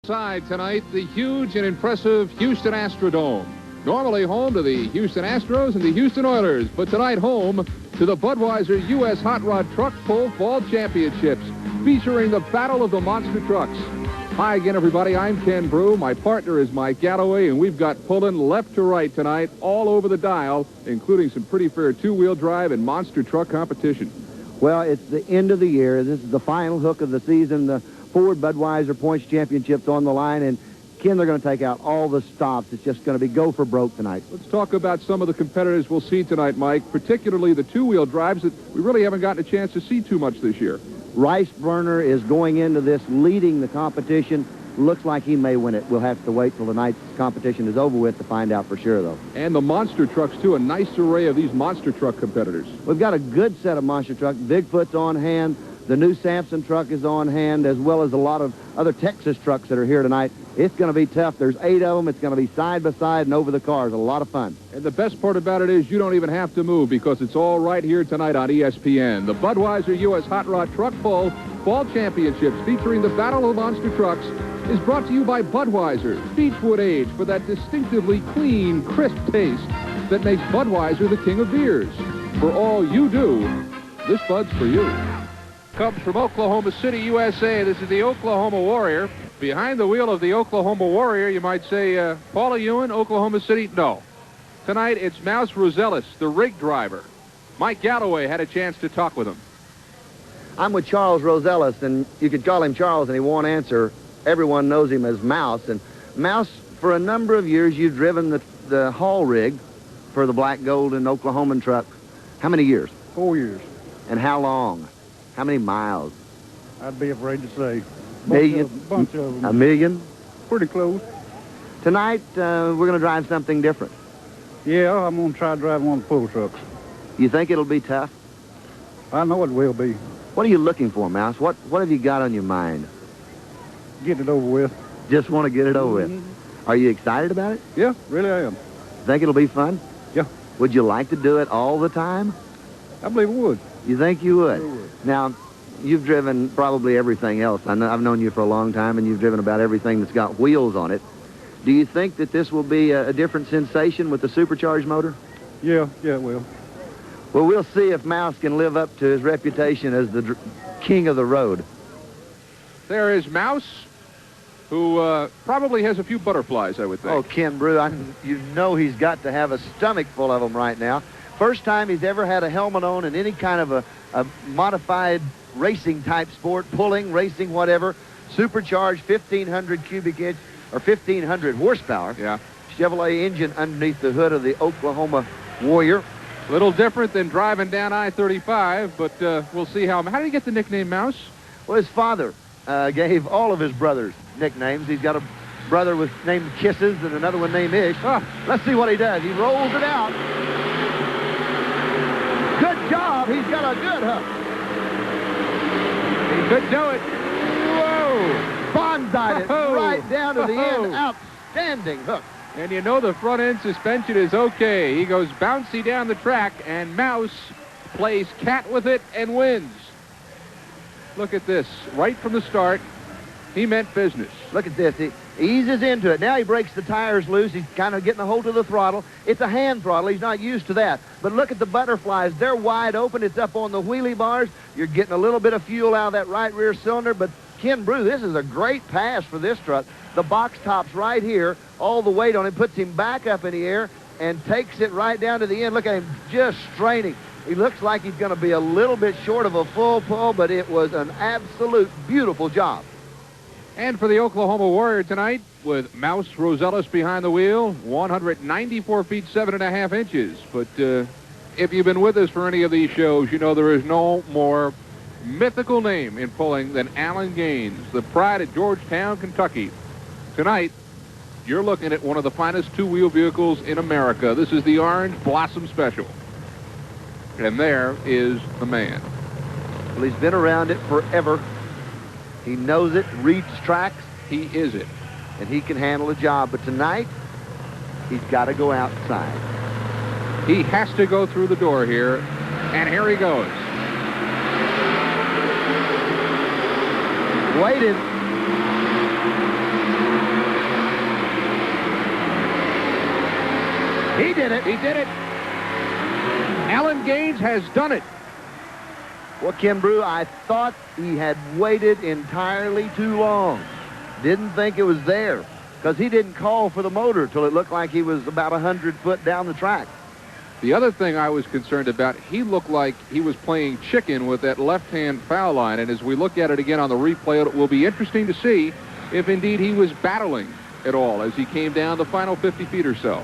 Side tonight, the huge and impressive Houston Astrodome. Normally home to the Houston Astros and the Houston Oilers, but tonight home to the Budweiser U.S. Hot Rod Truck Pull Fall Championships, featuring the Battle of the Monster Trucks. Hi again, everybody. I'm Ken Broo. My partner is Mike Gallaway, and we've got pulling left to right tonight all over the dial, including some pretty fair two-wheel drive and monster truck competition. Well, it's the end of the year. This is the final hook of the season. The Ford Budweiser Points Championships on the line, and Ken, they're going to take out all the stops. It's just going to be go for broke tonight. Let's talk about some of the competitors we'll see tonight, Mike, particularly the two-wheel drives that we really haven't gotten a chance to see too much this year. Rice Burner is going into this leading the competition. Looks like he may win it. We'll have to wait till the night's competition is over with to find out for sure, though. And the monster trucks, too. A nice array of these monster truck competitors. We've got a good set of monster trucks. Bigfoot's on hand. The new Samson truck is on hand, as well as a lot of other Texas trucks that are here tonight. It's going to be tough. There's 8 of them. It's going to be side by side and over the cars. A lot of fun. And the best part about it is you don't even have to move because it's all right here tonight on ESPN. The Budweiser U.S. Hot Rod Truck Pull Fall Championships, featuring the Battle of Monster Trucks, is brought to you by Budweiser, Beechwood Age, for that distinctively clean, crisp taste that makes Budweiser the king of beers. For all you do, this Bud's for you. Comes from Oklahoma City, USA. This is the Oklahoma Warrior. Behind the wheel of the Oklahoma Warrior, you might say, Paula Ewan, Oklahoma City? No. Tonight, it's Mouse Rosellis, the rig driver. Mike Gallaway had a chance to talk with him. I'm with Charles Rosellis, and you could call him Charles, and he won't answer. Everyone knows him as Mouse. And Mouse, for a number of years, you've driven the haul rig for the Black Gold and Oklahoman truck. How many years? 4 years. And how long? How many miles? I'd be afraid to say. Bunch of them. A million? Pretty close. Tonight, we're going to drive something different. Yeah, I'm going to try driving one of the pull trucks. You think it'll be tough? I know it will be. What are you looking for, Mouse? What have you got on your mind? Get it over with. Just want to get it over with. Are you excited about it? Yeah, really I am. Think it'll be fun? Yeah. Would you like to do it all the time? I believe it would. You think you would? I would. Now, you've driven probably everything else. I've known you for a long time, and you've driven about everything that's got wheels on it. Do you think that this will be a different sensation with the supercharged motor? Yeah, it will. Well, we'll see if Mouse can live up to his reputation as the king of the road. There is Mouse, who probably has a few butterflies, I would think. Oh, Ken Broo, you know he's got to have a stomach full of them right now. First time he's ever had a helmet on in any kind of a modified racing type sport, pulling, racing, whatever. Supercharged 1,500 cubic inch, or 1,500 horsepower. Yeah. Chevrolet engine underneath the hood of the Oklahoma Warrior. A little different than driving down I-35, but we'll see how did he get the nickname Mouse? Well, his father gave all of his brothers nicknames. He's got a brother named Kisses and another one named Ish. Let's see what he does. He rolls it out. Good job. He's got a good hook. He could do it. Whoa! Bonsai'd it right down to the end. Outstanding hook. And you know the front end suspension is okay. He goes bouncy down the track, and Mouse plays cat with it and wins. Look at this. Right from the start, he meant business. Look at this. He eases into it. Now he breaks the tires loose. He's kind of getting a hold of the throttle. It's a hand throttle. He's not used to that. But look at the butterflies. They're wide open. It's up on the wheelie bars. You're getting a little bit of fuel out of that right rear cylinder. But Ken Broo, this is a great pass for this truck. The box top's right here. All the weight on it puts him back up in the air and takes it right down to the end. Look at him just straining. He looks like he's going to be a little bit short of a full pull, but it was an absolute beautiful job. And for the Oklahoma Warrior tonight, with Mouse Rosellis behind the wheel, 194 feet, 7.5 inches. But if you've been with us for any of these shows, you know there is no more mythical name in pulling than Alan Gaines, the pride of Georgetown, Kentucky. Tonight, you're looking at one of the finest two-wheel vehicles in America. This is the Orange Blossom Special. And there is the man. Well, he's been around it forever. He knows it, reads tracks. He is it. And he can handle a job. But tonight, he's got to go outside. He has to go through the door here. And here he goes. Waited. He did it. He did it. Alan Gaines has done it. Well, Ken Broo, I thought he had waited entirely too long. Didn't think it was there because he didn't call for the motor till it looked like he was about 100 foot down the track. The other thing I was concerned about, he looked like he was playing chicken with that left-hand foul line, and as we look at it again on the replay, it will be interesting to see if indeed he was battling at all as he came down the final 50 feet or so.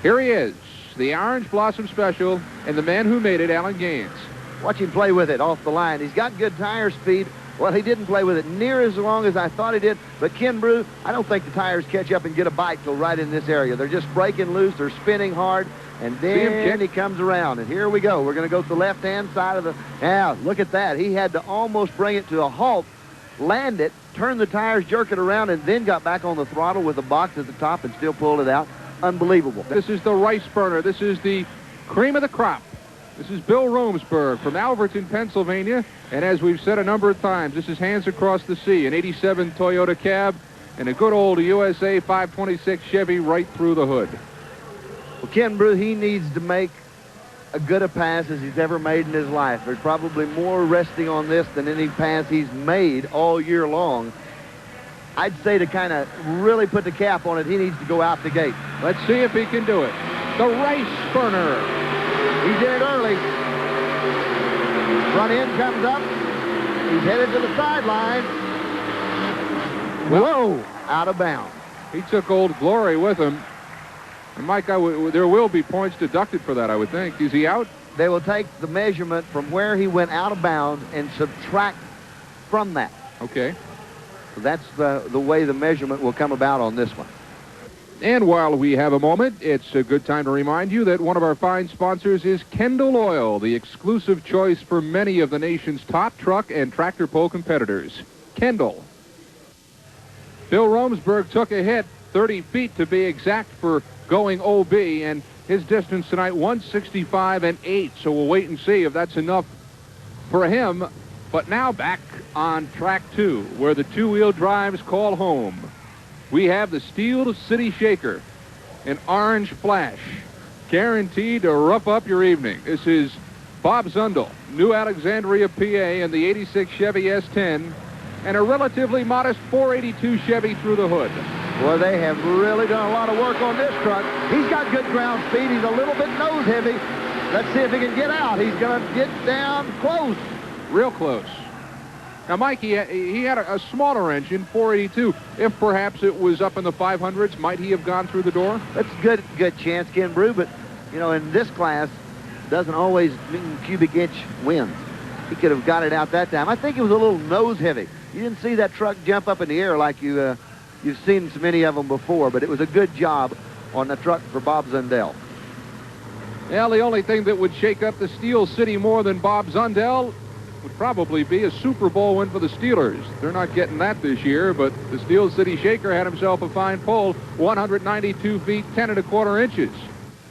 Here he is, the Orange Blossom Special, and the man who made it, Alan Gaines. Watch him play with it off the line. He's got good tire speed. Well, he didn't play with it near as long as I thought he did. But Ken Broo, I don't think the tires catch up and get a bite till right in this area. They're just breaking loose. They're spinning hard. And then he comes around. And here we go. We're going to go to the left-hand side of the... Yeah, look at that. He had to almost bring it to a halt, land it, turn the tires, jerk it around, and then got back on the throttle with the box at the top and still pulled it out. Unbelievable. This is the rice burner. This is the cream of the crop. This is Bill Romsberg from Alverton, Pennsylvania. And as we've said a number of times, this is Hands Across the Sea, an 87 Toyota cab and a good old USA 526 Chevy right through the hood. Well, Ken Broo, he needs to make as good a pass as he's ever made in his life. There's probably more resting on this than any pass he's made all year long. I'd say to kind of really put the cap on it, he needs to go out the gate. Let's see if he can do it. The rice burner. He did it early. Front end comes up. He's headed to the sideline. Whoa! Out of bounds. He took Old Glory with him. And Mike, there will be points deducted for that, I would think. Is he out? They will take the measurement from where he went out of bounds and subtract from that. Okay. So that's the way the measurement will come about on this one. And while we have a moment, it's a good time to remind you that one of our fine sponsors is Kendall Oil, the exclusive choice for many of the nation's top truck and tractor pull competitors. Kendall. Bill Romsberg took a hit, 30 feet to be exact for going OB, and his distance tonight, 165.8. So we'll wait and see if that's enough for him. But now back on track 2, where the two-wheel drives call home. We have the Steel City Shaker, an orange flash, guaranteed to rough up your evening. This is Bob Zundel, New Alexandria, PA, and the 86 Chevy S10, and a relatively modest 482 Chevy through the hood. Well, they have really done a lot of work on this truck. He's got good ground speed. He's a little bit nose heavy. Let's see if he can get out. He's going to get down close. Real close. Now, Mike, he had a smaller engine, 482. If perhaps it was up in the 500s, might he have gone through the door? That's a good chance, Ken Broo, but, you know, in this class, doesn't always mean cubic inch wins. He could have got it out that time. I think it was a little nose heavy. You didn't see that truck jump up in the air like you've seen so many of them before, but it was a good job on the truck for Bob Zundel. Well, the only thing that would shake up the Steel City more than Bob Zundel would probably be a Super Bowl win for the Steelers. They're not getting that this year, but the Steel City Shaker had himself a fine pull, 192 feet, 10 1/4 inches.